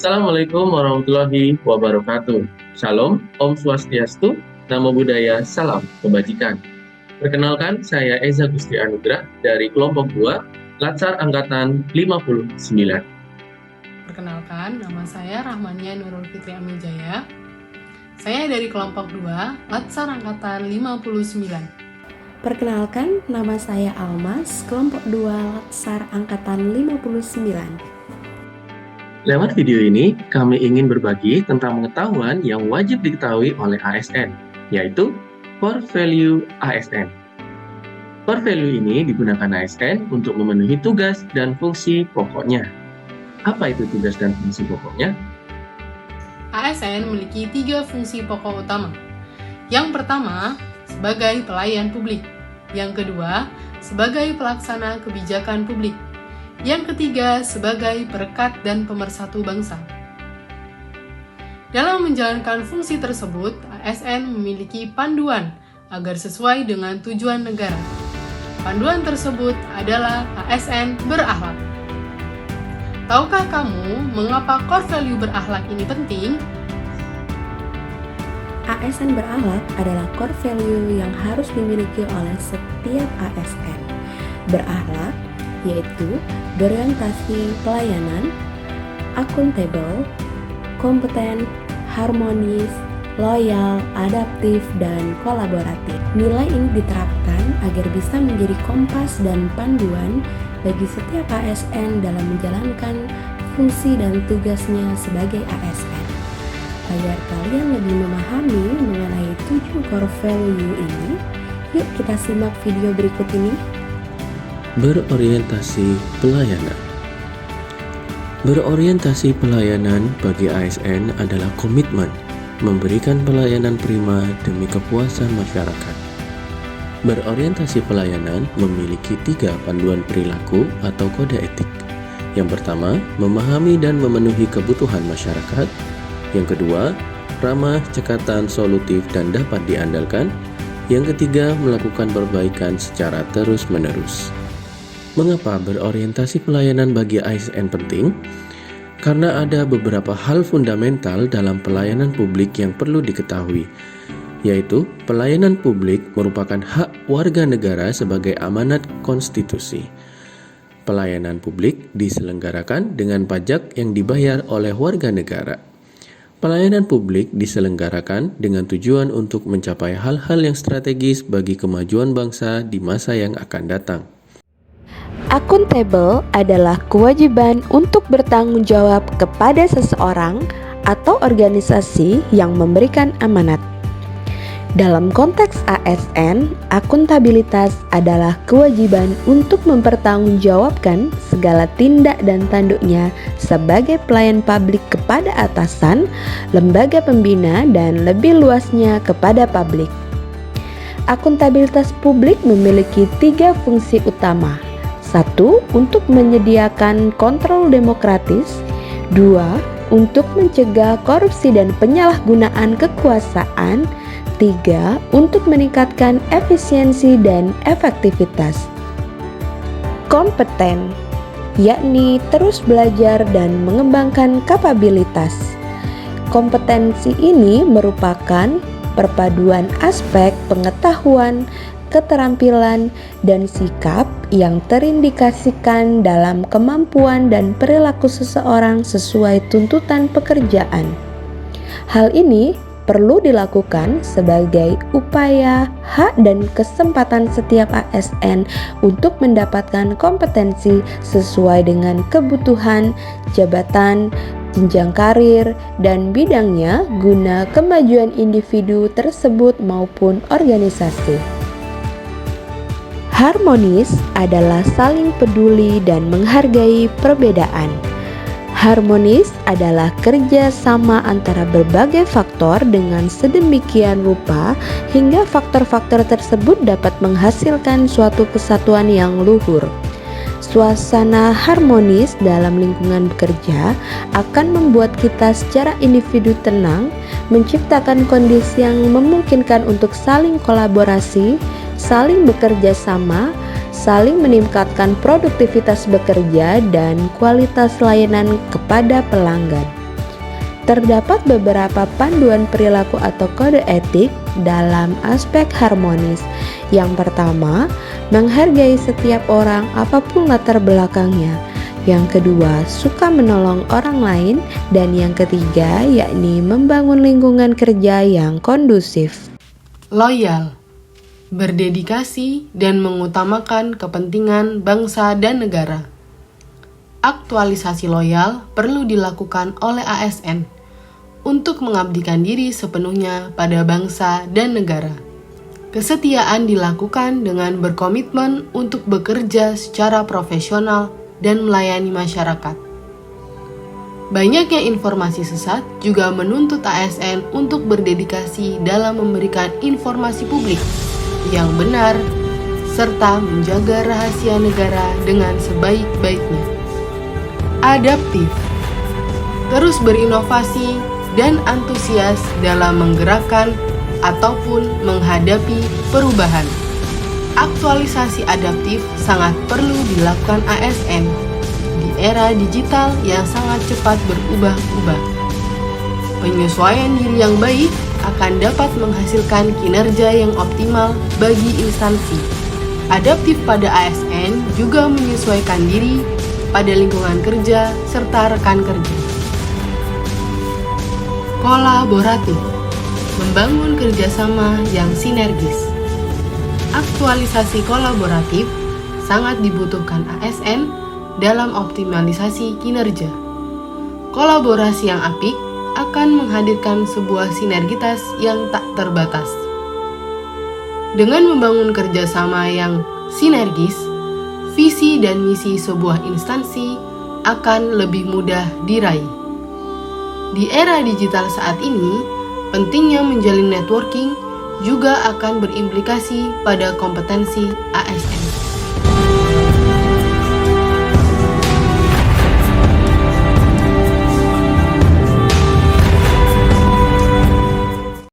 Assalamualaikum warahmatullahi wabarakatuh. Shalom, Om Swastiastu, Namo Buddhaya, Salam Kebajikan. Perkenalkan, saya Eza Gusti Anugrah dari kelompok 2, Latsar Angkatan 59. Perkenalkan, nama saya Rahmania Nurul Fitri Amijaya. Saya dari kelompok 2, Latsar Angkatan 59. Perkenalkan, nama saya Almas, kelompok 2, Latsar Angkatan 59. Lewat video ini, kami ingin berbagi tentang pengetahuan yang wajib diketahui oleh ASN, yaitu Core Value ASN. Core Value ini digunakan ASN untuk memenuhi tugas dan fungsi pokoknya. Apa itu tugas dan fungsi pokoknya? ASN memiliki 3 fungsi pokok utama. Yang pertama, sebagai pelayan publik. Yang kedua, sebagai pelaksana kebijakan publik. Yang ketiga, sebagai perekat dan pemersatu bangsa. Dalam menjalankan fungsi tersebut, ASN memiliki panduan agar sesuai dengan tujuan negara. Panduan tersebut adalah ASN berakhlak. Tahukah kamu mengapa core value berakhlak ini penting? ASN berakhlak adalah core value yang harus dimiliki oleh setiap ASN. Berakhlak yaitu berorientasi pelayanan, akuntabel, kompeten, harmonis, loyal, adaptif, dan kolaboratif. Nilai ini diterapkan agar bisa menjadi kompas dan panduan bagi setiap ASN dalam menjalankan fungsi dan tugasnya sebagai ASN. Agar kalian lebih memahami mengenai 7 core value ini, yuk kita simak video berikut ini. Berorientasi pelayanan. Berorientasi pelayanan bagi ASN adalah komitmen memberikan pelayanan prima demi kepuasan masyarakat. Berorientasi pelayanan memiliki 3 panduan perilaku atau kode etik. Yang pertama, memahami dan memenuhi kebutuhan masyarakat. Yang kedua, ramah, cekatan, solutif, dan dapat diandalkan. Yang ketiga, melakukan perbaikan secara terus-menerus. Mengapa berorientasi pelayanan bagi ASN penting? Karena ada beberapa hal fundamental dalam pelayanan publik yang perlu diketahui, yaitu pelayanan publik merupakan hak warga negara sebagai amanat konstitusi. Pelayanan publik diselenggarakan dengan pajak yang dibayar oleh warga negara. Pelayanan publik diselenggarakan dengan tujuan untuk mencapai hal-hal yang strategis bagi kemajuan bangsa di masa yang akan datang. Akuntabel adalah kewajiban untuk bertanggung jawab kepada seseorang atau organisasi yang memberikan amanat. Dalam konteks ASN, akuntabilitas adalah kewajiban untuk mempertanggungjawabkan segala tindak dan tanduknya sebagai pelayan publik kepada atasan, lembaga pembina, dan lebih luasnya kepada publik. Akuntabilitas publik memiliki 3 fungsi utama. 1. Untuk menyediakan kontrol demokratis. 2. Untuk mencegah korupsi dan penyalahgunaan kekuasaan. 3. Untuk meningkatkan efisiensi dan efektivitas. Kompeten, yakni terus belajar dan mengembangkan kapabilitas. Kompetensi ini merupakan perpaduan aspek pengetahuan, keterampilan, dan sikap yang terindikasikan dalam kemampuan dan perilaku seseorang sesuai tuntutan pekerjaan. Hal ini perlu dilakukan sebagai upaya hak dan kesempatan setiap ASN untuk mendapatkan kompetensi sesuai dengan kebutuhan, jabatan, jenjang karir, dan bidangnya guna kemajuan individu tersebut maupun organisasi. Harmonis adalah saling peduli dan menghargai perbedaan. Harmonis adalah kerja sama antara berbagai faktor dengan sedemikian rupa hingga faktor-faktor tersebut dapat menghasilkan suatu kesatuan yang luhur. Suasana harmonis dalam lingkungan bekerja akan membuat kita secara individu tenang, menciptakan kondisi yang memungkinkan untuk saling kolaborasi, saling bekerja sama, saling meningkatkan produktivitas bekerja dan kualitas layanan kepada pelanggan. Terdapat beberapa panduan perilaku atau kode etik dalam aspek harmonis. Yang pertama, menghargai setiap orang apapun latar belakangnya. Yang kedua, suka menolong orang lain. Dan yang ketiga, yakni membangun lingkungan kerja yang kondusif. Loyal, berdedikasi dan mengutamakan kepentingan bangsa dan negara. Aktualisasi loyal perlu dilakukan oleh ASN untuk mengabdikan diri sepenuhnya pada bangsa dan negara. Kesetiaan dilakukan dengan berkomitmen untuk bekerja secara profesional dan melayani masyarakat. Banyaknya informasi sesat juga menuntut ASN untuk berdedikasi dalam memberikan informasi publik yang benar serta menjaga rahasia negara dengan sebaik-baiknya. Adaptif, terus berinovasi dan antusias dalam menggerakkan ataupun menghadapi perubahan. Aktualisasi adaptif sangat perlu dilakukan ASN di era digital yang sangat cepat berubah-ubah. Penyesuaian diri yang baik akan dapat menghasilkan kinerja yang optimal bagi instansi. Adaptif pada ASN juga menyesuaikan diri pada lingkungan kerja serta rekan kerja. Kolaboratif, membangun kerjasama yang sinergis. Aktualisasi kolaboratif sangat dibutuhkan ASN dalam optimalisasi kinerja. Kolaborasi yang apik akan menghadirkan sebuah sinergitas yang tak terbatas. Dengan membangun kerjasama yang sinergis, visi dan misi sebuah instansi akan lebih mudah diraih. Di era digital saat ini, pentingnya menjalin networking juga akan berimplikasi pada kompetensi ASN.